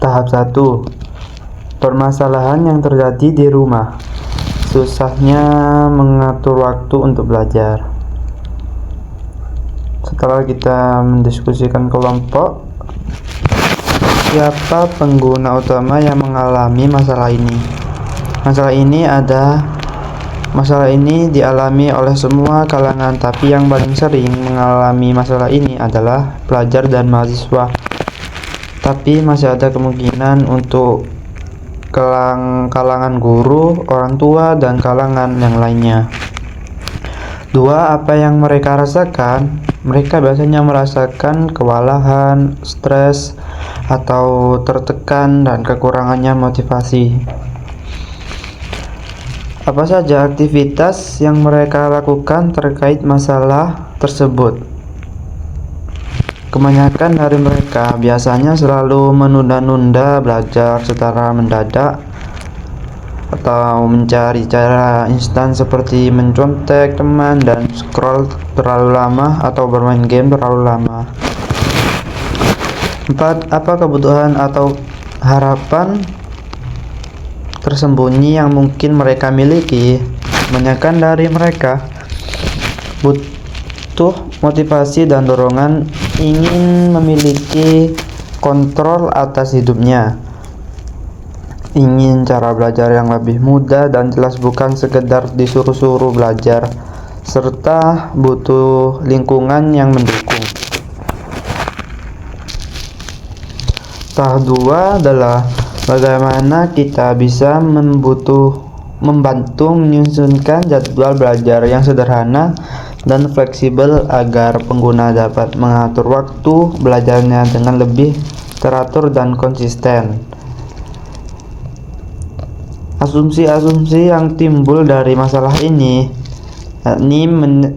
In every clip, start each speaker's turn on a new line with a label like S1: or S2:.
S1: Tahap 1. Permasalahan yang terjadi di rumah. Susahnya mengatur waktu untuk belajar. Setelah kita mendiskusikan kelompok, siapa pengguna utama yang mengalami masalah ini? Masalah ini dialami oleh semua kalangan, tapi yang paling sering mengalami masalah ini adalah pelajar dan mahasiswa. Tapi masih ada kemungkinan untuk kalangan guru, orang tua, dan kalangan yang lainnya. 2. Apa yang mereka rasakan? Mereka biasanya merasakan kewalahan, stres, atau tertekan dan kekurangannya motivasi. Apa saja aktivitas yang mereka lakukan terkait masalah tersebut? Kebanyakan dari mereka biasanya selalu menunda-nunda belajar secara mendadak atau mencari cara instan seperti mencontek teman dan scroll terlalu lama atau bermain game terlalu lama. 4. Apa kebutuhan atau harapan tersembunyi yang mungkin mereka miliki? Kebanyakan dari mereka butuh motivasi dan dorongan ingin memiliki kontrol atas hidupnya, ingin cara belajar yang lebih mudah dan jelas, bukan sekedar disuruh-suruh belajar, serta butuh lingkungan yang mendukung. Tahap 2 adalah bagaimana kita bisa membantu menyusunkan jadwal belajar yang sederhana dan fleksibel agar pengguna dapat mengatur waktu belajarnya dengan lebih teratur dan konsisten. Asumsi-asumsi yang timbul dari masalah ini, yakni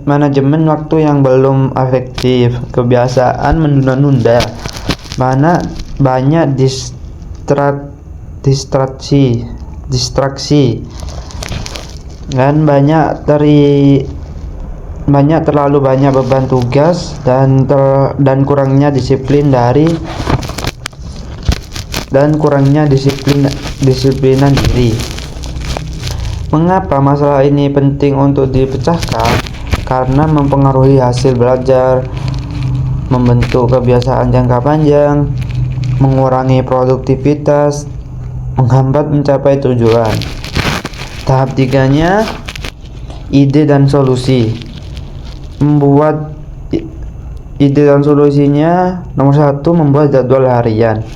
S1: manajemen waktu yang belum efektif, kebiasaan menunda-nunda, banyak distraksi, dan terlalu banyak beban tugas dan kurangnya disiplinan diri. Mengapa masalah ini penting untuk dipecahkan? Karena mempengaruhi hasil belajar, membentuk kebiasaan jangka panjang, mengurangi produktivitas, menghambat mencapai tujuan. Tahap 3-nya, ide dan solusi. Membuat ide dan solusinya: nomor 1, membuat jadwal harian.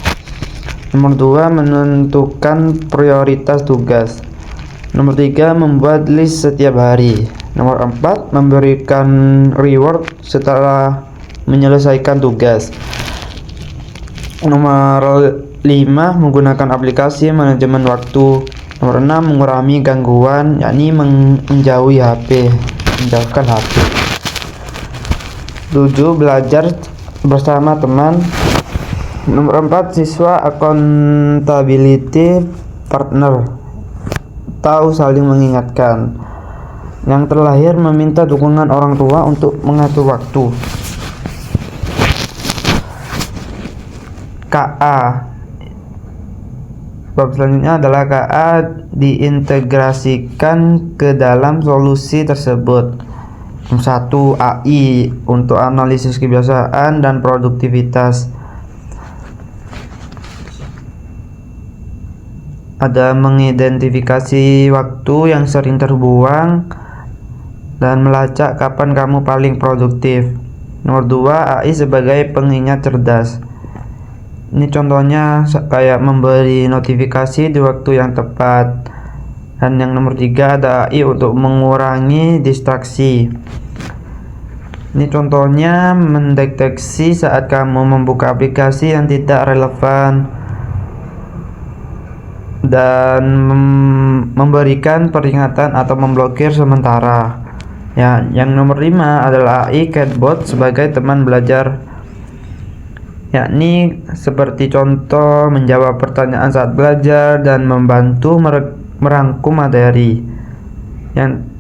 S1: Nomor 2, menentukan prioritas tugas. Nomor 3, membuat list setiap hari. Nomor 4, memberikan reward setelah menyelesaikan tugas. Nomor 5, menggunakan aplikasi manajemen waktu. Nomor 6, mengurangi gangguan, yakni menjauhkan HP. 7, belajar bersama teman. Nomor 4, siswa accountability partner, tahu saling mengingatkan. Yang terakhir, meminta dukungan orang tua untuk mengatur waktu. KA. Bab selanjutnya adalah KA diintegrasikan ke dalam solusi tersebut. 1. AI untuk analisis kebiasaan dan produktivitas. Ada mengidentifikasi waktu yang sering terbuang dan melacak kapan kamu paling produktif. Nomor 2, AI sebagai pengingat cerdas. Ini contohnya kayak memberi notifikasi di waktu yang tepat. Dan yang nomor 3, ada AI untuk mengurangi distraksi. Ini contohnya mendeteksi saat kamu membuka aplikasi yang tidak relevan dan memberikan peringatan atau memblokir sementara. Ya, yang nomor 5 adalah AI chatbot sebagai teman belajar, yakni seperti contoh menjawab pertanyaan saat belajar dan membantu merangkum materi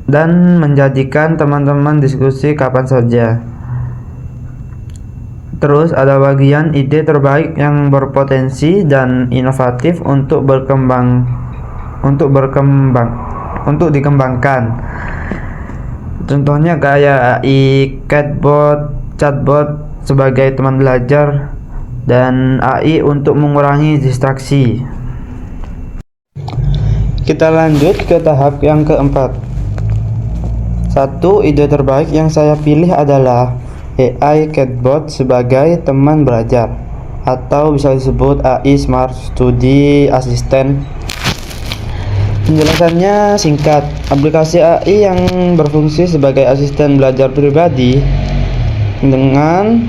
S1: dan menjadikan teman-teman diskusi kapan saja. Terus ada bagian ide terbaik yang berpotensi dan inovatif untuk dikembangkan. Contohnya kayak AI chatbot sebagai teman belajar, dan AI untuk mengurangi distraksi. Kita lanjut ke tahap yang keempat. Satu, ide terbaik yang saya pilih adalah AI chatbot sebagai teman belajar, atau bisa disebut AI Smart Study Assistant. Penjelasannya singkat. Aplikasi AI yang berfungsi sebagai asisten belajar pribadi. Dengan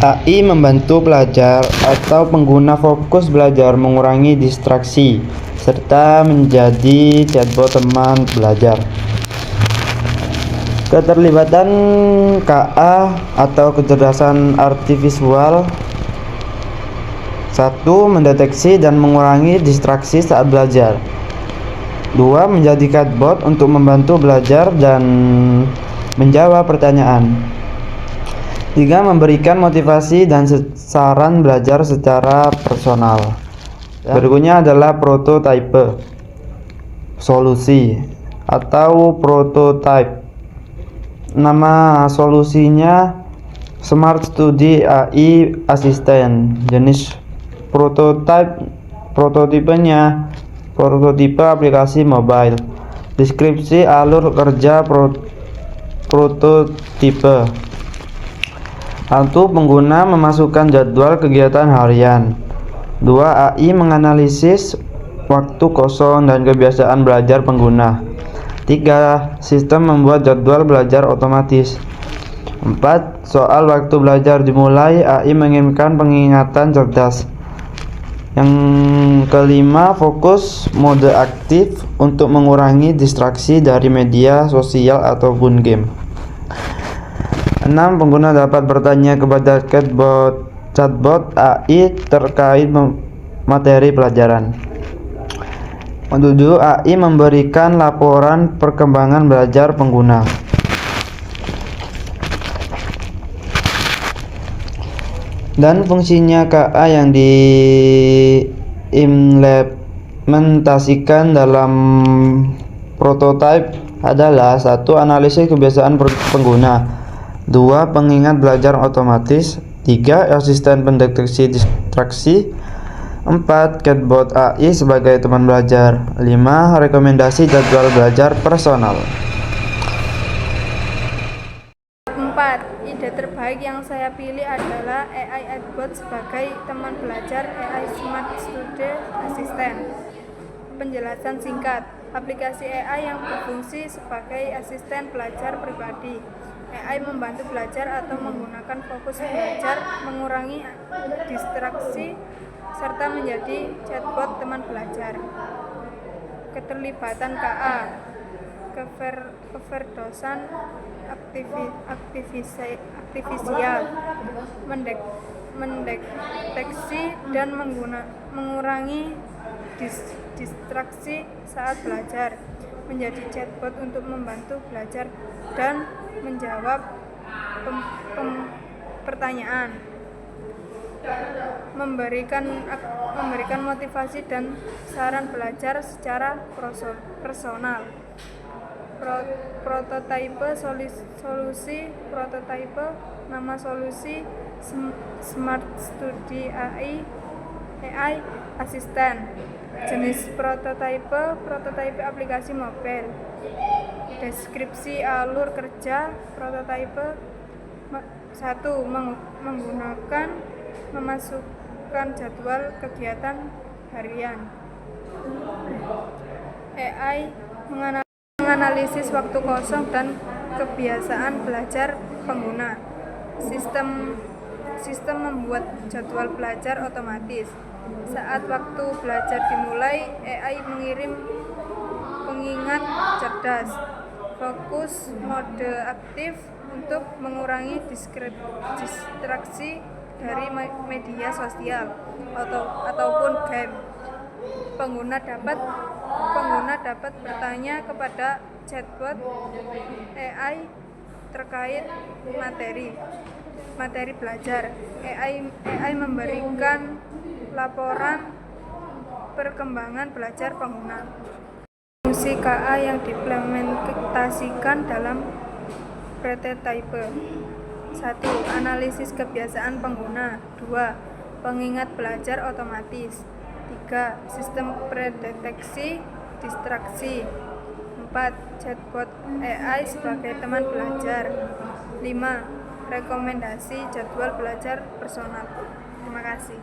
S1: AI membantu pelajar atau pengguna fokus belajar, mengurangi distraksi, serta menjadi chatbot teman belajar. Keterlibatan KA atau kecerdasan artifisial. 1. Mendeteksi dan mengurangi distraksi saat belajar. 2. Menjadi chatbot untuk membantu belajar dan menjawab pertanyaan. 3. Memberikan motivasi dan saran belajar secara personal. Berikutnya adalah prototype solusi atau prototype. Nama solusinya Smart Study AI Assistant. Jenis prototipenya prototipe aplikasi mobile. Deskripsi alur kerja prototipe. 1. Pengguna memasukkan jadwal kegiatan harian. 2. AI menganalisis waktu kosong dan kebiasaan belajar pengguna. 3. Sistem membuat jadwal belajar otomatis. 4. Soal waktu belajar dimulai, AI mengirimkan pengingatan cerdas. Yang kelima, fokus mode aktif untuk mengurangi distraksi dari media sosial ataupun game. 6. Pengguna dapat bertanya kepada chatbot AI terkait materi pelajaran. 7. AI memberikan laporan perkembangan belajar pengguna. Dan fungsinya KA yang diimplementasikan dalam prototype adalah 1. Analisis kebiasaan pengguna. 2. Pengingat belajar otomatis. 3. Asisten pendeteksi distraksi. 4. Chatbot AI sebagai teman belajar. 5. Rekomendasi jadwal belajar personal.
S2: 4. Ide terbaik yang saya pilih adalah AI chatbot sebagai teman belajar, AI Smart Study Assistant. Penjelasan singkat. Aplikasi AI yang berfungsi sebagai asisten belajar pribadi. AI membantu belajar atau menggunakan fokus belajar, mengurangi distraksi, serta menjadi chatbot teman belajar. Keterlibatan KA, kecerdasan artifisial, mendeteksi dan mengurangi distraksi saat belajar, menjadi chatbot untuk membantu belajar dan menjawab pertanyaan, memberikan motivasi dan saran belajar secara personal. Prototype solusi prototype. Nama solusi Smart Study AI Assistant. Jenis prototype aplikasi mobile. Deskripsi alur kerja prototype. 1. Memasukkan jadwal kegiatan harian. AI menganalisis waktu kosong dan kebiasaan belajar pengguna. Sistem membuat jadwal belajar otomatis. Saat waktu belajar dimulai, AI mengirim pengingat cerdas. Fokus mode aktif untuk mengurangi distraksi dari media sosial ataupun game. Pengguna dapat bertanya kepada chatbot AI terkait materi belajar. AI memberikan laporan perkembangan belajar pengguna. Fungsi KA yang diimplementasikan dalam prototipe. 1. Analisis kebiasaan pengguna. 2. Pengingat belajar otomatis. 3. Sistem predeteksi distraksi. 4. Chatbot AI sebagai teman belajar. 5. Rekomendasi jadwal belajar personal. Terima kasih.